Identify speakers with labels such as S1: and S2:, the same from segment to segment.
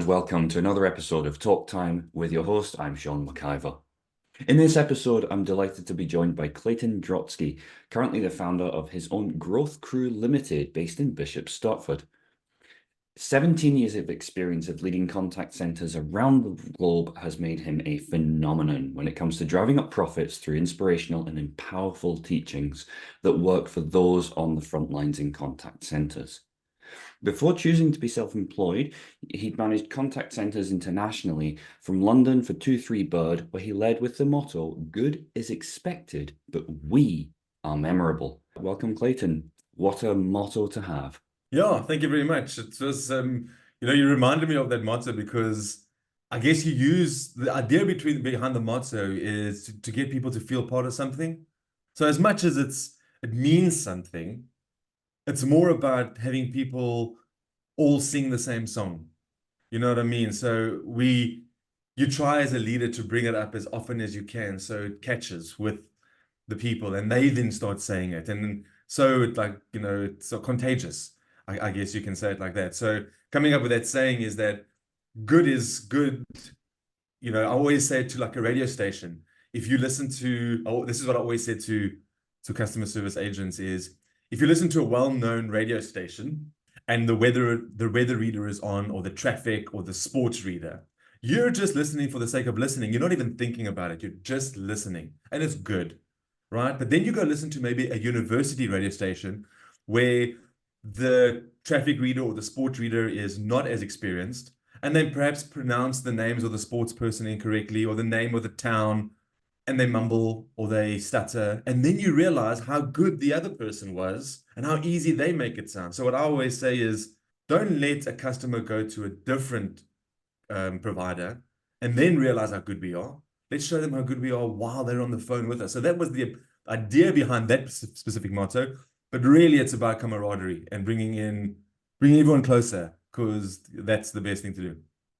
S1: welcome to another episode of Talk Time with your host. I'm Sean McIver. In this episode, I'm delighted to be joined by Clayton Drotsky, currently the founder of his own Growth Crew Limited based in Bishop Stortford. 17 years of experience of leading contact centers around the globe has made him a phenomenon when it comes to driving up profits through inspirational and powerful teachings that work for those on the front lines in contact centers. Before choosing to be self-employed, he'd managed contact centers internationally, from London for 2-3 Bird, where he led with the motto, "Good is expected, but we are memorable." Welcome, Clayton. What a motto to have.
S2: Yeah, thank you very much. It was, you reminded me of that motto because I guess you use the idea behind the motto is to get people to feel part of something. So as much as it means something, it's more about having people all sing the same song. You know what I mean? So you try as a leader to bring it up as often as you can so it catches with the people and they then start saying it. And so it's so contagious. I guess you can say it like that. So coming up with that saying is that good is good. I always say it to like a radio station. If you listen to, this is what I always said to customer service agents is, if you listen to a well-known radio station and the weather reader is on, or the traffic or the sports reader, you're just listening for the sake of listening. You're not even thinking about it. You're just listening, and it's good, right? But then you go listen to maybe a university radio station where the traffic reader or the sports reader is not as experienced, and then perhaps pronounce the names of the sports person incorrectly, or the name of the town, and they mumble or they stutter. And then you realize how good the other person was and how easy they make it sound. So what I always say is, don't let a customer go to a different provider and then realize how good we are. Let's show them how good we are while they're on the phone with us. So that was the idea behind that specific motto. But really, it's about camaraderie and bringing everyone closer, because that's the best thing to do.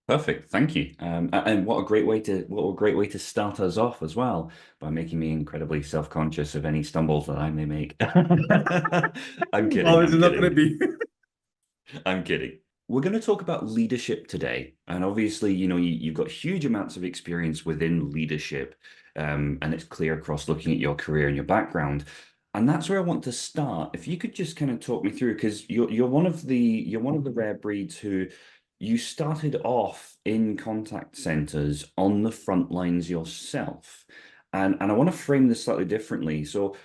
S1: Perfect, thank you. And what a great way to start us off as well, by making me incredibly self-conscious of any stumbles that I may make. I'm kidding,
S2: Oh, it's
S1: I'm
S2: not going to
S1: kidding.
S2: be.
S1: I'm kidding. We're going to talk about leadership today. And obviously, you've got huge amounts of experience within leadership. And it's clear across looking at your career and your background. And that's where I want to start. If you could just kind of talk me through, because you're one of the rare breeds who you started off in contact centers on the front lines yourself. And I want to frame this slightly differently. So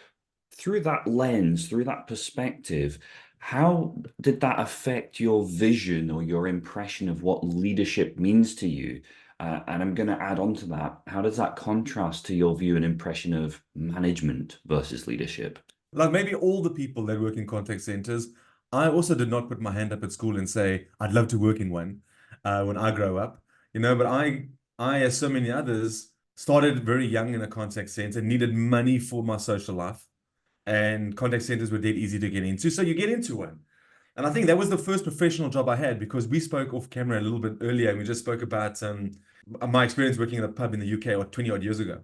S1: through that lens, through that perspective, how did that affect your vision or your impression of what leadership means to you? And I'm going to add on to that. How does that contrast to your view and impression of management versus leadership?
S2: Like maybe all the people that work in contact centers, I also did not put my hand up at school and say, I'd love to work in one when I grow up, but as so many others, started very young in a contact center, needed money for my social life, and contact centers were dead easy to get into. So you get into one. And I think that was the first professional job I had, because we spoke off camera a little bit earlier, and we just spoke about my experience working in a pub in the UK, or 20 odd years ago.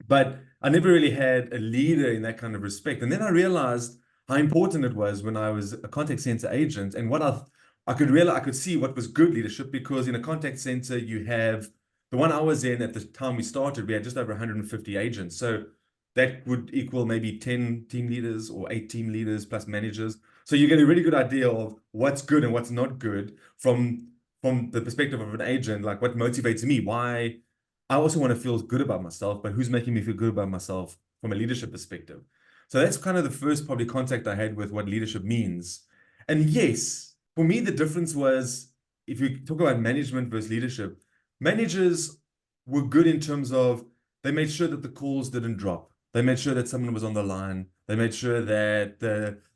S2: But I never really had a leader in that kind of respect. And then I realized how important it was when I was a contact center agent, and what I could see what was good leadership, because in a contact center, you have the one I was in at the time we started, we had just over 150 agents. So that would equal maybe 10 team leaders or 8 team leaders plus managers. So you get a really good idea of what's good and what's not good from the perspective of an agent, like what motivates me, why I also want to feel good about myself, but who's making me feel good about myself from a leadership perspective. So that's kind of the first probably contact I had with what leadership means. And yes, for me, the difference was, if you talk about management versus leadership, managers were good in terms of they made sure that the calls didn't drop. They made sure that someone was on the line. They made sure that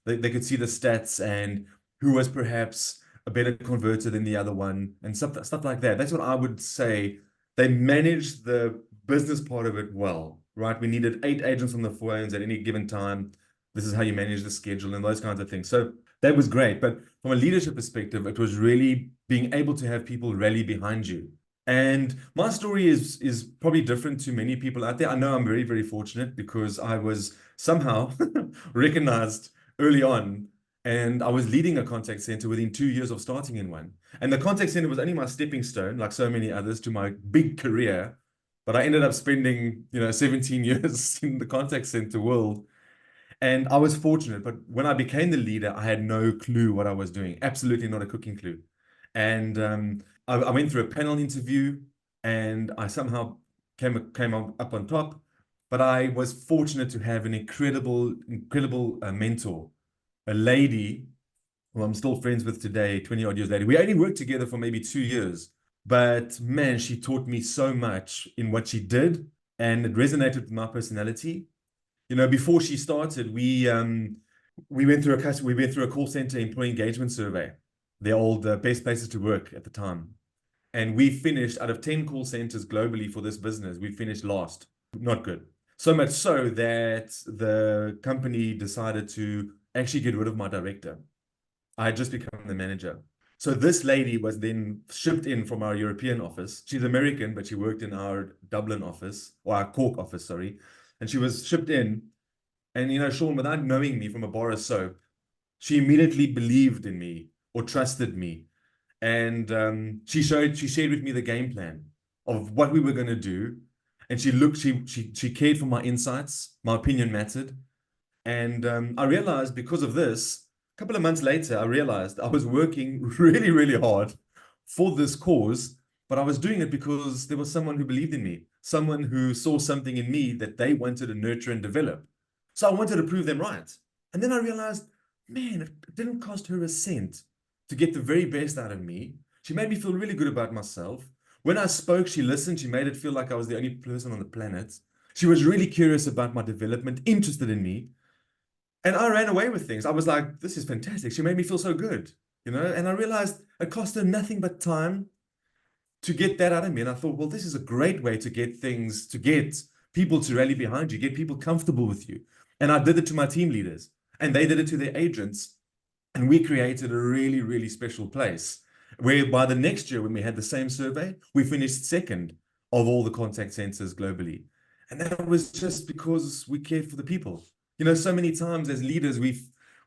S2: they could see the stats and who was perhaps a better converter than the other one, and stuff like that. That's what I would say. They managed the business part of it well, right? We needed 8 agents on the phones at any given time. This is how you manage the schedule and those kinds of things. So that was great. But from a leadership perspective, it was really being able to have people rally behind you. And my story is probably different to many people out there. I know I'm very, very fortunate, because I was somehow recognized early on And I was leading a contact center within 2 years of starting in one. And the contact center was only my stepping stone, like so many others, to my big career. But I ended up spending, 17 years in the contact center world. And I was fortunate, but when I became the leader, I had no clue what I was doing. Absolutely not a cooking clue. And I went through a panel interview, and I somehow up on top. But I was fortunate to have an incredible mentor, a lady who I'm still friends with today, 20 odd years later. We only worked together for maybe 2 years, but man, she taught me so much in what she did, and it resonated with my personality. Before she started, we went through a call center employee engagement survey, the old best places to work at the time. And we finished out of 10 call centers globally for this business, we finished last. Not good. So much so that the company decided to actually get rid of my director. I had just become the manager. So this lady was then shipped in from our European office. She's American, but she worked in our Dublin office, or our Cork office, sorry. And she was shipped in. And, Sean, without knowing me from a bar of soap, she immediately believed in me or trusted me. And she shared with me the game plan of what we were going to do. And she cared for my insights. My opinion mattered. And I realized because of this, a couple of months later, I realized I was working really, really hard for this cause, but I was doing it because there was someone who believed in me, someone who saw something in me that they wanted to nurture and develop. So I wanted to prove them right. And then I realized, man, it didn't cost her a cent to get the very best out of me. She made me feel really good about myself. When I spoke, she listened. She made it feel like I was the only person on the planet. She was really curious about my development, interested in me. And I ran away with things. I was like, this is fantastic. She made me feel so good, And I realized it cost her nothing but time to get that out of me. And I thought, well, this is a great way to get people to rally behind you, get people comfortable with you. And I did it to my team leaders, and they did it to their agents. And we created a really, really special place where by the next year, when we had the same survey, we finished second of all the contact centers globally. And that was just because we cared for the people. So many times as leaders, we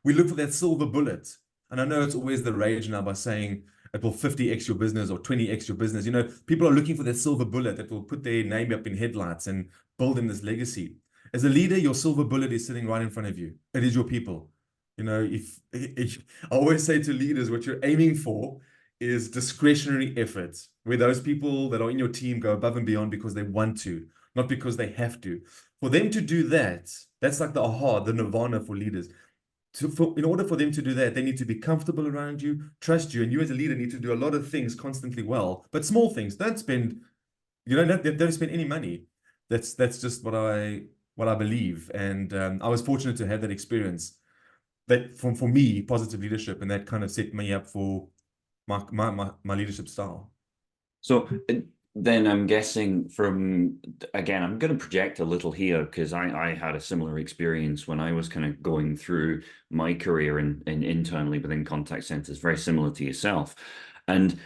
S2: look for that silver bullet. And I know it's always the rage now by saying it will 50x your business or 20x your business. People are looking for that silver bullet that will put their name up in headlights and build in this legacy. As a leader, your silver bullet is sitting right in front of you. It is your people. If I always say to leaders, what you're aiming for is discretionary efforts, where those people that are in your team go above and beyond because they want to, not because they have to. For them to do that, that's like the aha, the nirvana for leaders. In order for them to do that, they need to be comfortable around you, trust you, and you as a leader need to do a lot of things constantly well, but small things. Don't spend any money. That's just what I believe, and I was fortunate to have that experience. That for me, positive leadership, and that kind of set me up for my leadership style.
S1: So then I'm guessing again, I'm going to project a little here because I had a similar experience when I was kind of going through my career in internally within contact centers, very similar to yourself. And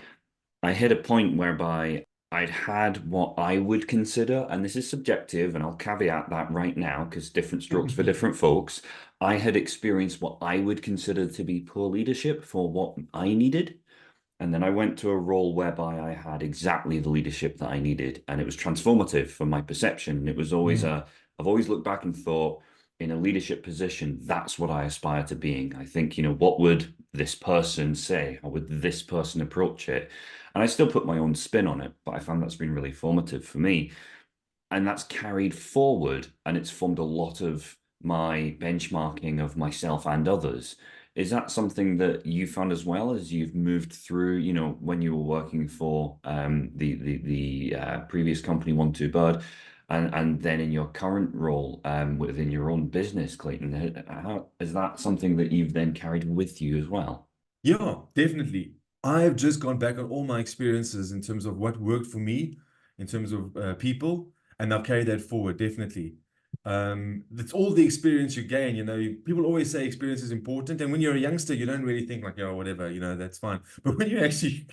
S1: I hit a point whereby I'd had what I would consider, and this is subjective, and I'll caveat that right now because different strokes for different folks. I had experienced what I would consider to be poor leadership for what I needed. And then I went to a role whereby I had exactly the leadership that I needed, and it was transformative for my perception. It was always I've always looked back and thought, in a leadership position, that's what I aspire to being. I think, what would this person say? How would this person approach it? And I still put my own spin on it, but I found that's been really formative for me. And that's carried forward, and it's formed a lot of my benchmarking of myself and others. Is that something that you found as well as you've moved through, when you were working for the previous company, One Two Bird, and then in your current role within your own business, Clayton? How is that something that you've then carried with you as well?
S2: Yeah, definitely. I've just gone back on all my experiences in terms of what worked for me, in terms of people, and I've carried that forward, definitely. It's all the experience you gain. People always say experience is important, and when you're a youngster, you don't really think like, whatever, that's fine. But when you're actually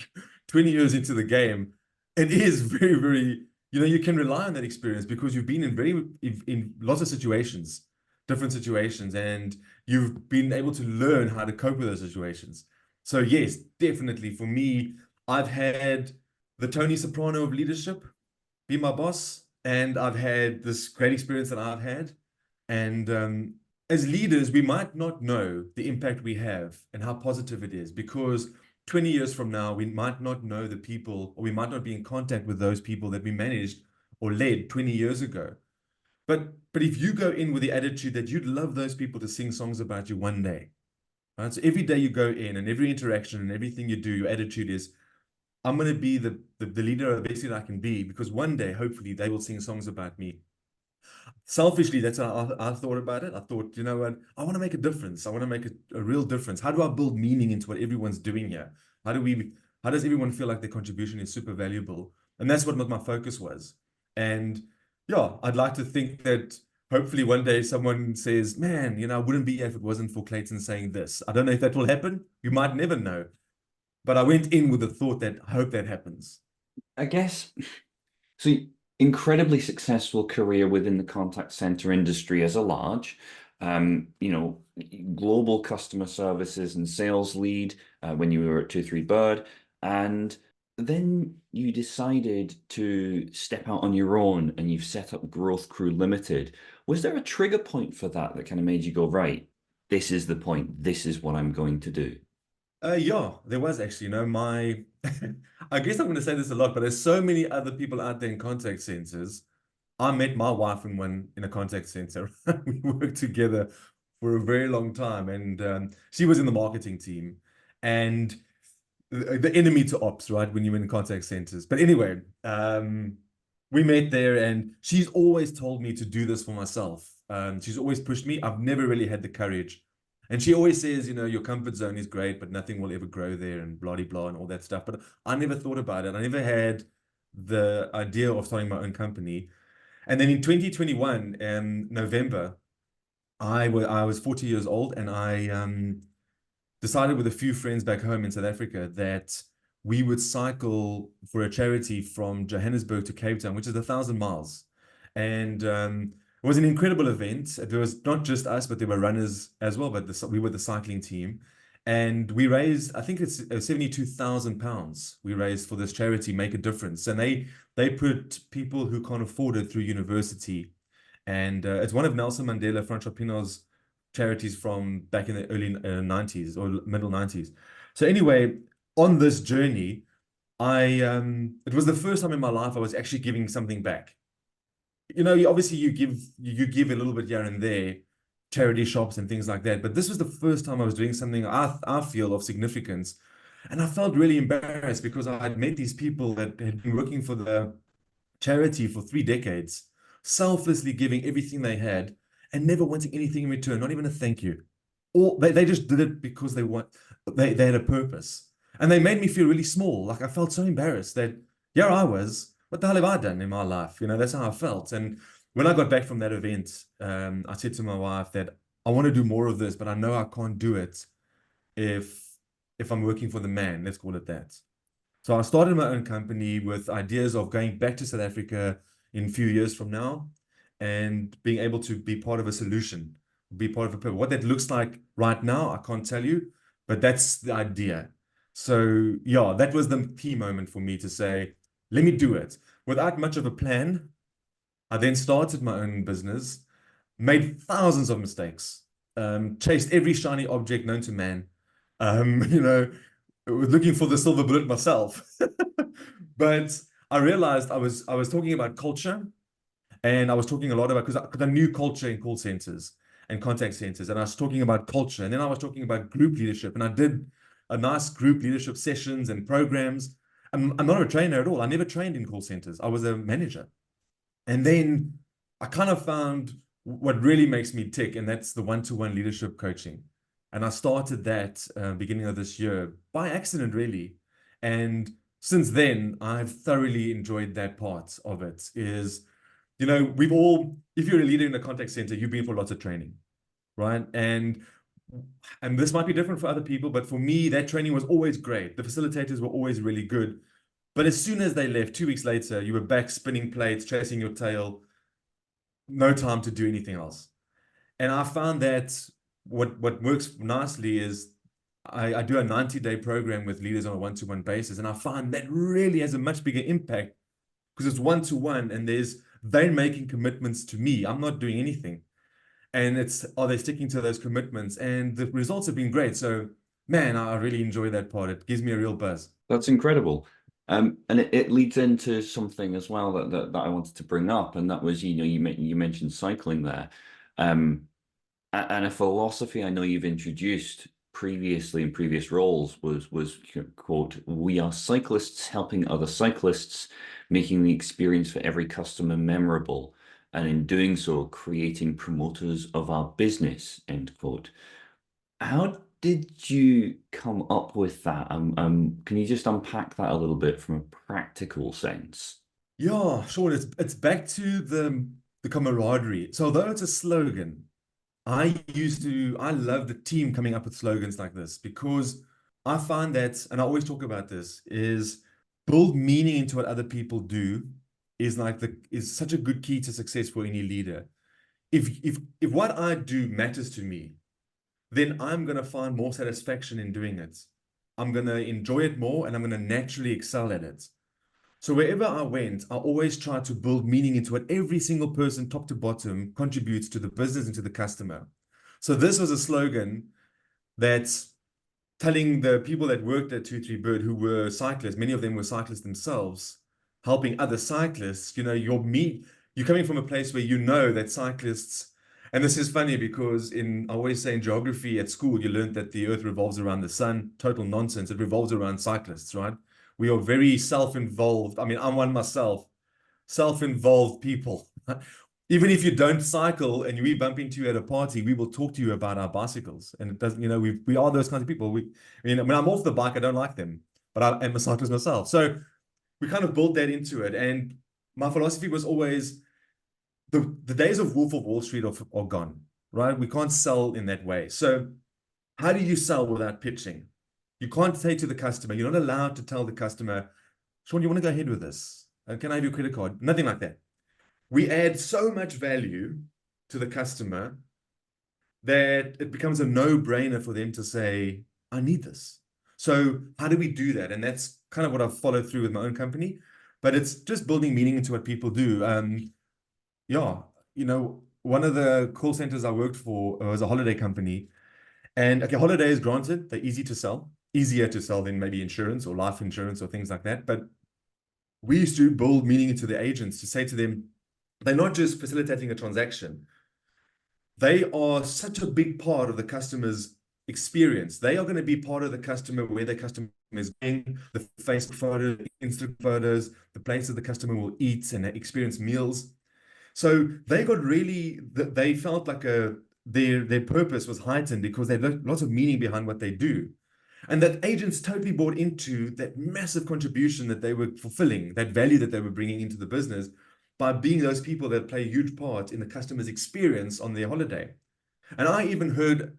S2: 20 years into the game, it is very, very, you can rely on that experience because you've been in lots of situations. different situations, and you've been able to learn how to cope with those situations. So yes, definitely for me, I've had the Tony Soprano of leadership be my boss, and I've had this great experience that I've had. And as leaders, we might not know the impact we have and how positive it is, because 20 years from now, we might not know the people, or we might not be in contact with those people that we managed or led 20 years ago. But if you go in with the attitude that you'd love those people to sing songs about you one day, right? So every day you go in and every interaction and everything you do, your attitude is, I'm going to be the leader, the best leader I can be, because one day, hopefully, they will sing songs about me. Selfishly, that's how I thought about it. I thought, you know what? I want to make a difference. I want to make a real difference. How do I build meaning into what everyone's doing here? How does everyone feel like their contribution is super valuable? And that's what my focus was. And yeah, I'd like to think that hopefully one day someone says, man, I wouldn't be here if it wasn't for Clayton saying this. I don't know if that will happen. You might never know. But I went in with the thought that I hope that happens.
S1: I guess so. Incredibly successful career within the contact center industry as a large, you know, global customer services and sales lead when you were at 23 Bird, and then you decided to step out on your own and you've set up Growth Crew Limited. Was there a trigger point for that that kind of made you go, right, this is the point, this is what I'm going to do?
S2: Yeah, there was actually, my, I guess I'm going to say this a lot, but there's so many other people out there in contact centers. I met my wife in a contact center. We worked together for a very long time, and she was in the marketing team, and the enemy to ops, right? When you're in contact centers. But anyway, we met there, and she's always told me to do this for myself. She's always pushed me. I've never really had the courage. And she always says, your comfort zone is great, but nothing will ever grow there and blah, blah, blah, and all that stuff. But I never thought about it. I never had the idea of starting my own company. And then in 2021, November, I was 40 years old, and I decided with a few friends back home in South Africa that we would cycle for a charity from Johannesburg to Cape Town, which is 1,000 miles. And it was an incredible event. There was not just us, but there were runners as well. But we were the cycling team. And we raised, I think it's 72,000 pounds we raised for this charity, Make a Difference. And they put people who can't afford it through university. And it's one of Nelson Mandela Francois Pienaar's charities from back in the early 90s or middle 90s. So anyway, on this journey, I it was the first time in my life I was actually giving something back. Obviously you give a little bit here and there, charity shops and things like that. But this was the first time I was doing something I feel of significance. And I felt really embarrassed because I had met these people that had been working for the charity for 3 decades, selflessly giving everything they had and never wanting anything in return, not even a thank you. Or they just did it because they had a purpose. And they made me feel really small. Like I felt so embarrassed that here I was, what the hell have I done in my life? That's how I felt. And when I got back from that event, I said to my wife that I want to do more of this, but I know I can't do it if if I'm working for the man, let's call it that. So I started my own company with ideas of going back to South Africa in a few years from now and being able to be part of a solution, be part of a pivot. What that looks like right now, I can't tell you, but that's the idea. So yeah, that was the key moment for me to say, let me do it. Without much of a plan, I then started my own business, made thousands of mistakes, chased every shiny object known to man, was looking for the silver bullet myself. But I realized I was talking about culture, and I was talking a lot about because I knew culture in call centers and contact centers, and I was talking about culture, and then I was talking about group leadership, and I did a nice group leadership sessions and programs. I'm not a trainer at all. I never trained in call centers. I was a manager. And then I kind of found what really makes me tick, and that's the one-to-one leadership coaching. And I started that beginning of this year by accident, really. And since then, I've thoroughly enjoyed that part of it. We've all, if you're a leader in a contact center, you've been for lots of training, right? And this might be different for other people, but for me, that training was always great. The facilitators were always really good. But as soon as they left, 2 weeks later, you were back spinning plates, chasing your tail, no time to do anything else. And I found that what works nicely is I do a 90-day program with leaders on a one-to-one basis, and I find that really has a much bigger impact because it's one-to-one, and they're making commitments to me. I'm not doing anything, and it's are they sticking to those commitments? And the results have been great. So, man, I really enjoy that part. It gives me a real buzz.
S1: That's incredible. And it leads into something as well that I wanted to bring up, and that was, you mentioned cycling there. Um, and a philosophy I know you've introduced previously in previous roles was quote, "We are cyclists helping other cyclists, making the experience for every customer memorable, and in doing so, creating promoters of our business," end quote. How did you come up with that? Can you just unpack that a little bit from a practical sense?
S2: Yeah, sure. It's back to the camaraderie. So although it's a slogan, I love the team coming up with slogans like this because I find that, and I always talk about this, is build meaning into what other people do is such a good key to success for any leader. If what I do matters to me, then I'm gonna find more satisfaction in doing it. I'm gonna enjoy it more and I'm gonna naturally excel at it. So wherever I went, I always tried to build meaning into what every single person, top to bottom, contributes to the business and to the customer. So this was a slogan that's telling the people that worked at 23 Bird who were cyclists, many of them were cyclists themselves, helping other cyclists. You're coming from a place where you know that cyclists, and this is funny because I always say in geography at school, you learned that the earth revolves around the sun. Total nonsense. It revolves around cyclists, right? We are very self-involved. I mean, I'm one myself, self-involved people. Even if you don't cycle and we bump into you at a party, we will talk to you about our bicycles. And it doesn't, we are those kinds of people. When I'm off the bike, I don't like them, but I am a cyclist myself. So we kind of built that into it. And my philosophy was always the days of Wolf of Wall Street are gone, right? We can't sell in that way. So how do you sell without pitching? You can't say to the customer, you're not allowed to tell the customer, Sean, you want to go ahead with this? Can I have your credit card? Nothing like that. We add so much value to the customer that it becomes a no-brainer for them to say, I need this. So how do we do that? And that's kind of what I've followed through with my own company, but it's just building meaning into what people do. Yeah, one of the call centers I worked for was a holiday company. And okay, holidays, granted, they're easy to sell, easier to sell than maybe insurance or life insurance or things like that. But we used to build meaning into the agents to say to them, they're not just facilitating a transaction. They are such a big part of the customer's experience. They are going to be part of the customer where the customer is going, the Facebook photos, Instagram photos, the places the customer will eat and experience meals. So they felt like their purpose was heightened because they had lots of meaning behind what they do. And that agents totally bought into that massive contribution that they were fulfilling, that value that they were bringing into the business by being those people that play a huge part in the customer's experience on their holiday. And I even heard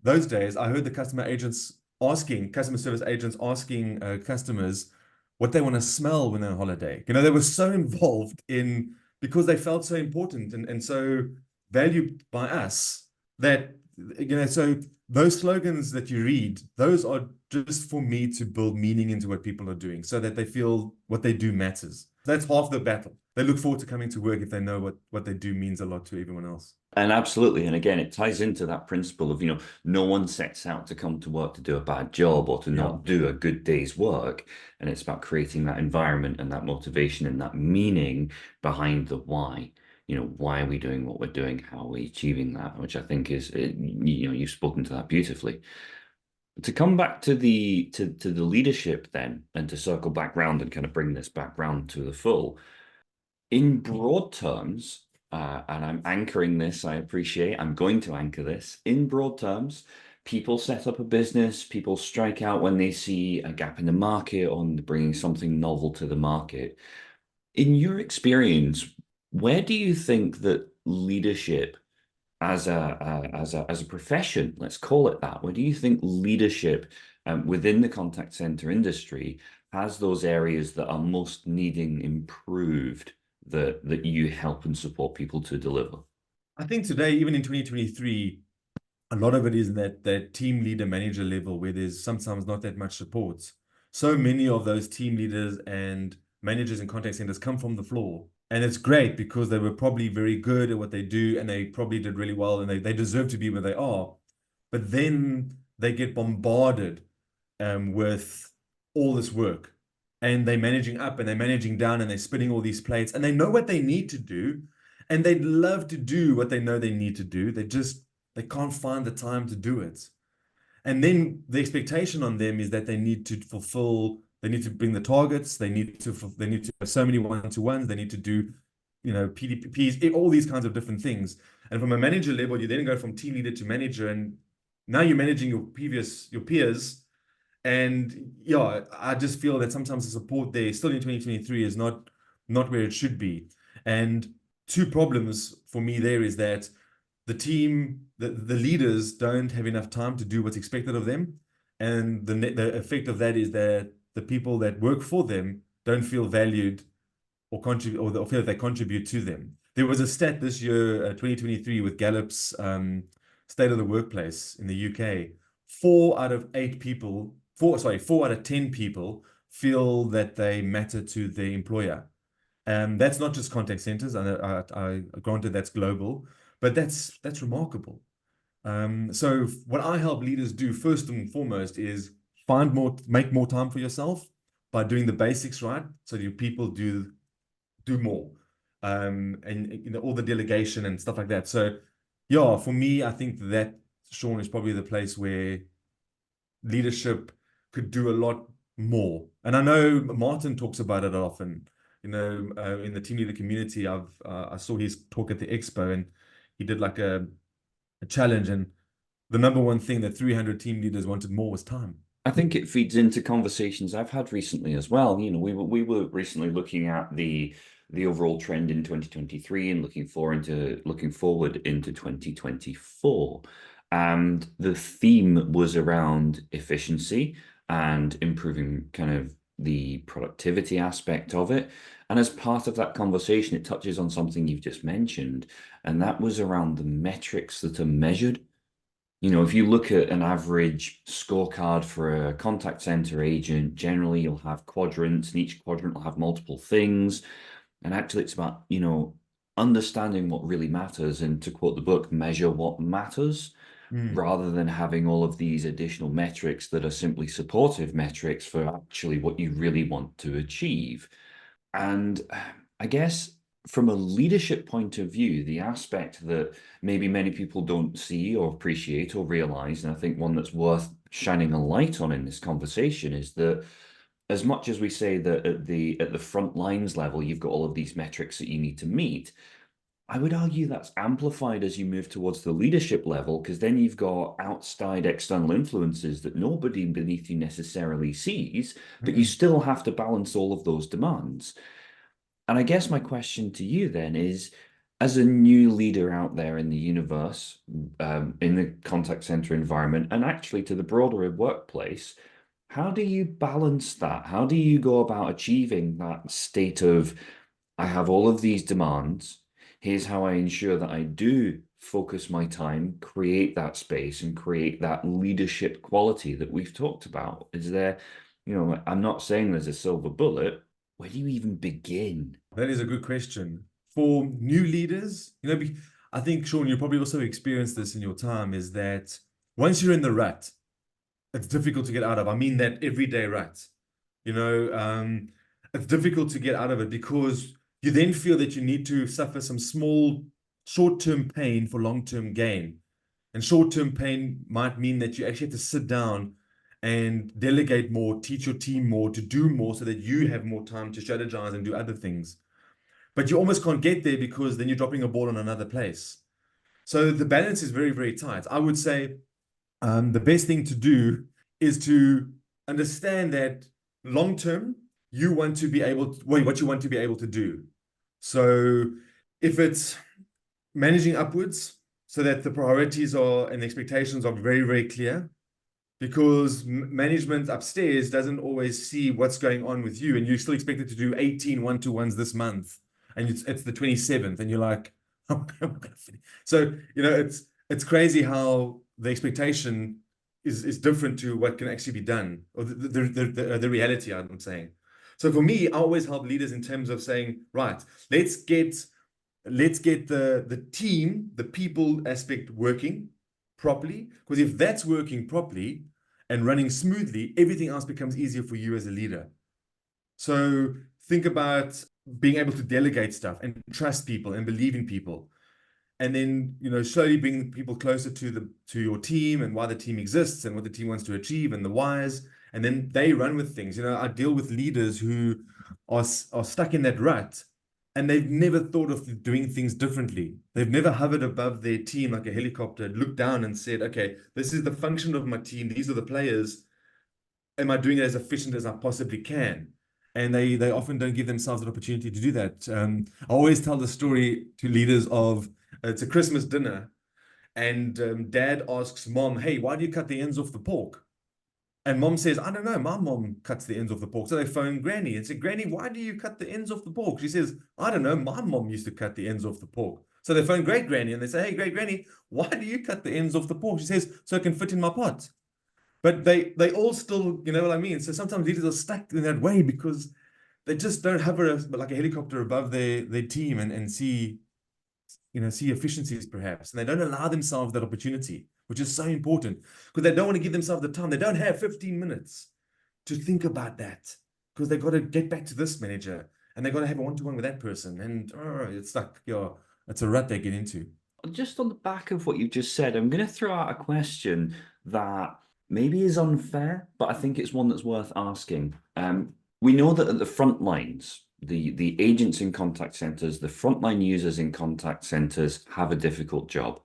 S2: those days, I heard the customer service agents asking customers what they want to smell when they're on holiday. They were so involved because they felt so important and so valued by us that, so those slogans that you read, those are just for me to build meaning into what people are doing so that they feel what they do matters. That's half the battle. They look forward to coming to work if they know what they do means a lot to everyone else.
S1: And absolutely. And again, it ties into that principle of, no one sets out to come to work to do a bad job or to
S2: Yeah.
S1: not do a good day's work. And it's about creating that environment and that motivation and that meaning behind the why. Why are we doing what we're doing? How are we achieving that? Which I think you've spoken to that beautifully. To come back to the leadership then, and to circle back round and kind of bring this back round to the full in broad terms, and I'm anchoring this, I appreciate, I'm going to anchor this. In broad terms, people set up a business, people strike out when they see a gap in the market on bringing something novel to the market. In your experience, where do you think that leadership as a profession, let's call it that, where do you think leadership within the contact center industry has those areas that are most needing improved that you help and support people to deliver?
S2: I think today, even in 2023, a lot of it is that team leader manager level where there's sometimes not that much support. So many of those team leaders and managers in contact centers come from the floor. And it's great because they were probably very good at what they do and they probably did really well and they deserve to be where they are. But then they get bombarded with all this work and they're managing up and they're managing down and they're spinning all these plates and they know what they need to do and they'd love to do what they know they need to do. They can't find the time to do it. And then the expectation on them is that they need to fulfill, they need to bring the targets, they need to have so many one-to-ones, they need to do, PDPs, all these kinds of different things. And from a manager level, you then go from team leader to manager, and now you're managing your peers. And yeah, I just feel that sometimes the support there, still in 2023, is not where it should be. And two problems for me there is that the leaders don't have enough time to do what's expected of them. And the effect of that is that the people that work for them don't feel valued or contribute or feel that they contribute to them. There was a stat this year, 2023, with Gallup's State of the Workplace in the UK. 4 out of 10 people feel that they matter to their employer. That's not just contact centers. I granted that's global, but that's remarkable. So what I help leaders do first and foremost is make more time for yourself by doing the basics right, so your people do more, and all the delegation and stuff like that. So yeah, for me, I think that Sean is probably the place where leadership could do a lot more. And I know Martin talks about it often. In the team leader community, I saw his talk at the expo, and he did like a challenge, and the number one thing that 300 team leaders wanted more was time.
S1: I think it feeds into conversations I've had recently as well. We were recently looking at the overall trend in 2023 and looking forward into 2024. And the theme was around efficiency and improving kind of the productivity aspect of it. And as part of that conversation, it touches on something you've just mentioned, and that was around the metrics that are measured. If you look at an average scorecard for a contact center agent, generally you'll have quadrants, and each quadrant will have multiple things. And actually, it's about, understanding what really matters. And to quote the book, measure what matters,
S2: Mm.
S1: rather than having all of these additional metrics that are simply supportive metrics for actually what you really want to achieve. And I guess from a leadership point of view, the aspect that maybe many people don't see or appreciate or realize, and I think one that's worth shining a light on in this conversation, is that as much as we say that at the front lines level, you've got all of these metrics that you need to meet, I would argue that's amplified as you move towards the leadership level, because then you've got outside external influences that nobody beneath you necessarily sees, but you
S2: Mm-mm.
S1: still have to balance all of those demands. And I guess my question to you then is, as a new leader out there in the universe, in the contact center environment, and actually to the broader workplace, how do you balance that? How do you go about achieving that state of, I have all of these demands. Here's how I ensure that I do focus my time, create that space, and create that leadership quality that we've talked about? Is there, I'm not saying there's a silver bullet. Where do you even begin?
S2: That is a good question. For new leaders, I think, Sean, you probably also experienced this in your time, is that once you're in the rut, it's difficult to get out of. I mean that everyday rut. You know, it's difficult to get out of it because you then feel that you need to suffer some small short-term pain for long-term gain. And short-term pain might mean that you actually have to sit down and delegate more, teach your team more, to do more so that you have more time to strategize and do other things. But you almost can't get there because then you're dropping a ball in another place. So the balance is very, very tight. I would say the best thing to do is to understand that long term, you want to be able to, what you want to be able to do. So if it's managing upwards so that the priorities are and expectations are very, very clear, because management upstairs doesn't always see what's going on with you, and you're still expected to do 18 one-to-ones this month, and it's the 27th, and you're like, So, it's crazy how the expectation is different to what can actually be done, or the reality, I'm saying. So for me, I always help leaders in terms of saying, right, let's get the team, the people aspect working properly. Because if that's working properly and running smoothly, everything else becomes easier for you as a leader. So think about being able to delegate stuff and trust people and believe in people. And then, slowly bring people closer to your team and why the team exists and what the team wants to achieve and the whys. And then they run with things. I deal with leaders who are stuck in that rut and they've never thought of doing things differently. They've never hovered above their team like a helicopter, looked down and said, okay, this is the function of my team. These are the players. Am I doing it as efficient as I possibly can? And they often don't give themselves an opportunity to do that. I always tell the story to leaders of it's a Christmas dinner, and dad asks mom, "Hey, why do you cut the ends off the pork?" And mom says, "I don't know. My mom cuts the ends off the pork." So they phone Granny and say, "Granny, why do you cut the ends off the pork?" She says, "I don't know. My mom used to cut the ends off the pork." So they phone Great Granny and they say, "Hey, Great Granny, why do you cut the ends off the pork?" She says, "So it can fit in my pot." But they all still, you know what I mean? So sometimes leaders are stuck in that way because they just don't hover like a helicopter above their team and see efficiencies perhaps. And they don't allow themselves that opportunity, which is so important because they don't want to give themselves the time. They don't have 15 minutes to think about that because they got to get back to this manager and they got to have a one-to-one with that person. And it's like, it's a rut they get into.
S1: Just on the back of what you just said, I'm going to throw out a question that maybe is unfair, but I think it's one that's worth asking. We know that at the front lines, the agents in contact centers, the frontline users in contact centers have a difficult job.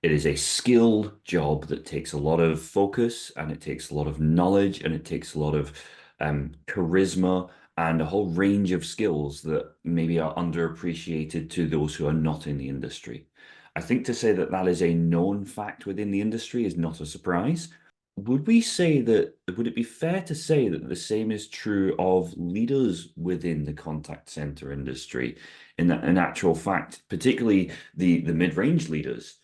S1: It is a skilled job that takes a lot of focus and it takes a lot of knowledge and it takes a lot of charisma and a whole range of skills that maybe are underappreciated to those who are not in the industry. I think to say that that is a known fact within the industry is not a surprise. Would it be fair to say that the same is true of leaders within the contact center industry? In actual fact, particularly the mid-range leaders,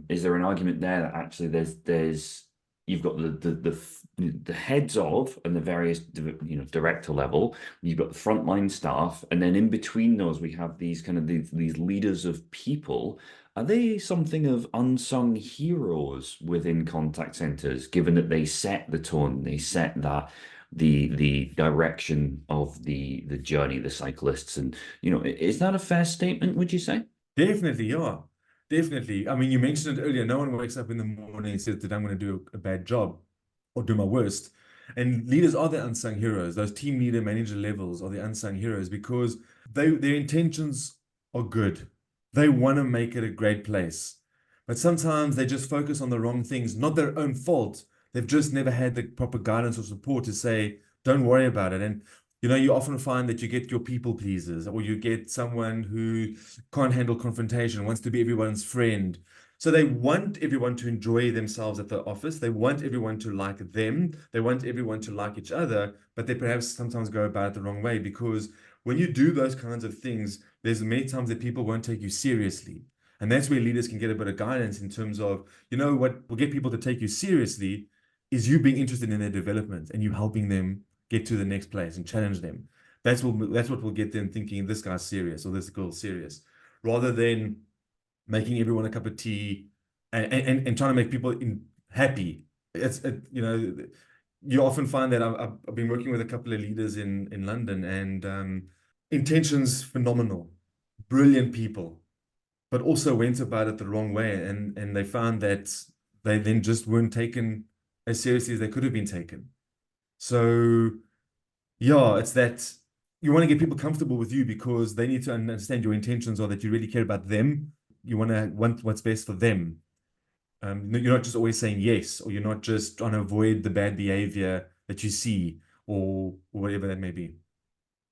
S1: is there an argument there that actually there's you've got the heads of and the various director level, you've got the frontline staff, and then in between those we have these kind of these leaders of people. Are they something of unsung heroes within contact centers, given that they set the tone, they set that the direction of the journey, the cyclists, and is that a fair statement, would you say?
S2: Definitely, yeah. Definitely. I mean, you mentioned it earlier. No one wakes up in the morning and says that I'm going to do a bad job or do my worst. And leaders are the unsung heroes. Those team leader, manager levels are the unsung heroes because their intentions are good. They want to make it a great place. But sometimes they just focus on the wrong things, not their own fault. They've just never had the proper guidance or support to say, don't worry about it. And you often find that you get your people pleasers, or you get someone who can't handle confrontation, wants to be everyone's friend. So they want everyone to enjoy themselves at the office. They want everyone to like them. They want everyone to like each other, but they perhaps sometimes go about it the wrong way because when you do those kinds of things, there's many times that people won't take you seriously. And that's where leaders can get a bit of guidance in terms of, what will get people to take you seriously is you being interested in their development and you helping them get to the next place and challenge them. That's what will get them thinking this guy's serious or this girl's serious, rather than making everyone a cup of tea and trying to make people happy. You often find that I've been working with a couple of leaders in London and intentions phenomenal, brilliant people, but also went about it the wrong way and they found that they then just weren't taken as seriously as they could have been taken. So yeah, it's that you want to get people comfortable with you because they need to understand your intentions or that you really care about them. You want what's best for them. You're not just always saying yes, or you're not just trying to avoid the bad behavior that you see or whatever that may be.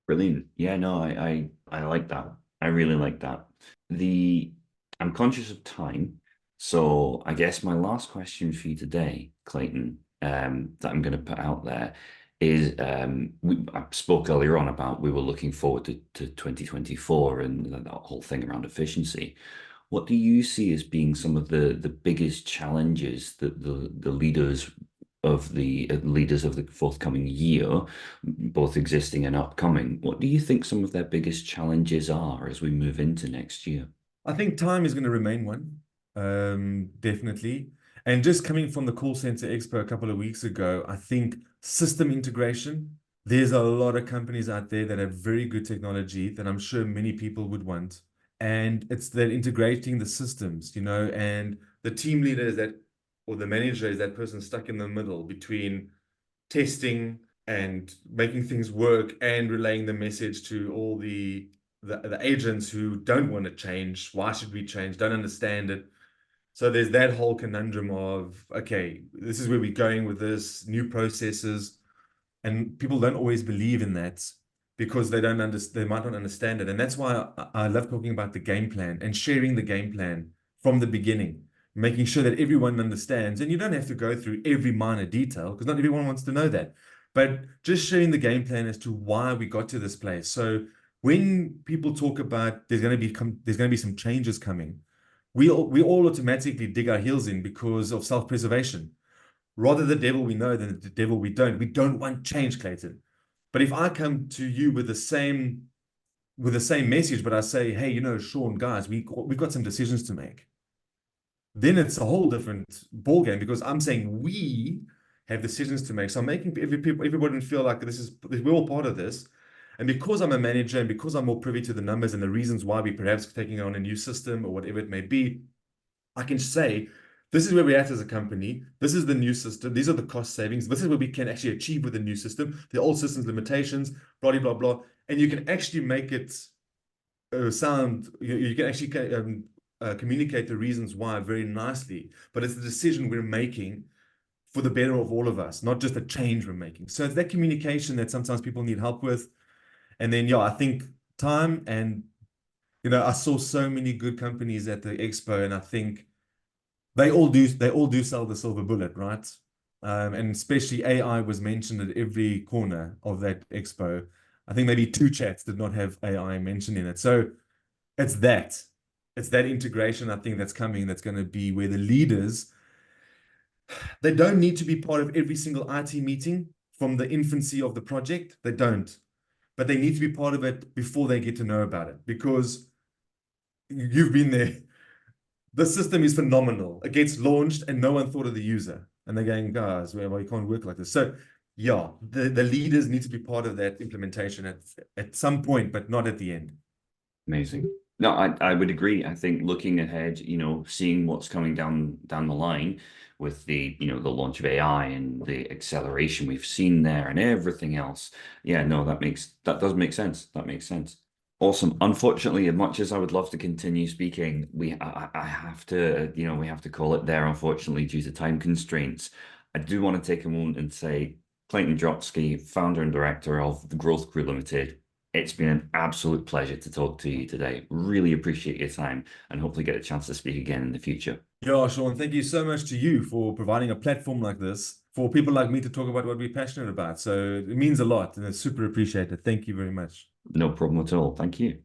S1: Brilliant. Yeah, no, I like that. I really like that. The I'm conscious of time, so I guess my last question for you today, Clayton, that I'm going to put out there is I spoke earlier on about we were looking forward to 2024 and that whole thing around efficiency. What do you see as being some of the biggest challenges that the leaders of the forthcoming year, both existing and upcoming, what do you think some of their biggest challenges are as we move into next year?
S2: I think time is going to remain one, definitely. And just coming from the call center expo a couple of weeks ago, I think system integration, there's a lot of companies out there that have very good technology that I'm sure many people would want. And it's that integrating the systems, and the team leader is that, or the manager is that person stuck in the middle between testing and making things work and relaying the message to all the agents who don't want to change. Why should we change? Don't understand it. So there's that whole conundrum of, okay, this is where we're going with this, new processes, and people don't always believe in that because they don't understand, they might not understand it. And that's why I love talking about the game plan and sharing the game plan from the beginning, making sure that everyone understands. And you don't have to go through every minor detail because not everyone wants to know that. But just sharing the game plan as to why we got to this place. So when people talk about there's going to be some changes coming, we all automatically dig our heels in because of self-preservation. Rather the devil we know than the devil we don't. We don't want change, Clayton. But if I come to you with the same message, but I say, hey, Sean, guys, we've got some decisions to make, then it's a whole different ball game because I'm saying we have decisions to make. So I'm making everybody feel like we're all part of this. And because I'm a manager and because I'm more privy to the numbers and the reasons why we perhaps taking on a new system or whatever it may be, I can say, this is where we're at as a company. This is the new system. These are the cost savings. This is what we can actually achieve with the new system. The old system's limitations, blah, blah, blah, blah. And you can actually make it sound, you can actually communicate the reasons why very nicely. But it's the decision we're making for the better of all of us, not just a change we're making. So it's that communication that sometimes people need help with. And then, yeah, I think time and, I saw so many good companies at the expo, and I think they all do sell the silver bullet, right? And especially AI was mentioned at every corner of that expo. I think maybe two chats did not have AI mentioned in it. So it's that. It's that integration, I think, that's coming, that's going to be where the leaders, they don't need to be part of every single IT meeting from the infancy of the project. They don't. But they need to be part of it before they get to know about it because you've been there. The system is phenomenal. It gets launched and no one thought of the user. And they're going, guys, well, you can't work like this. So yeah, the leaders need to be part of that implementation at some point, but not at the end.
S1: Amazing. No, I would agree. I think looking ahead, seeing what's coming down the line with the launch of AI and the acceleration we've seen there and everything else. Yeah, no, that does make sense. That makes sense. Awesome. Unfortunately, as much as I would love to continue speaking, I have to, we have to call it there, unfortunately, due to time constraints. I do want to take a moment and say, Clayton Drotsky, founder and director of the Growth Crew Limited. It's been an absolute pleasure to talk to you today. Really appreciate your time and hopefully get a chance to speak again in the future.
S2: Yeah, Sean, thank you so much to you for providing a platform like this for people like me to talk about what we're passionate about. So it means a lot and it's super appreciated. Thank you very much.
S1: No problem at all. Thank you.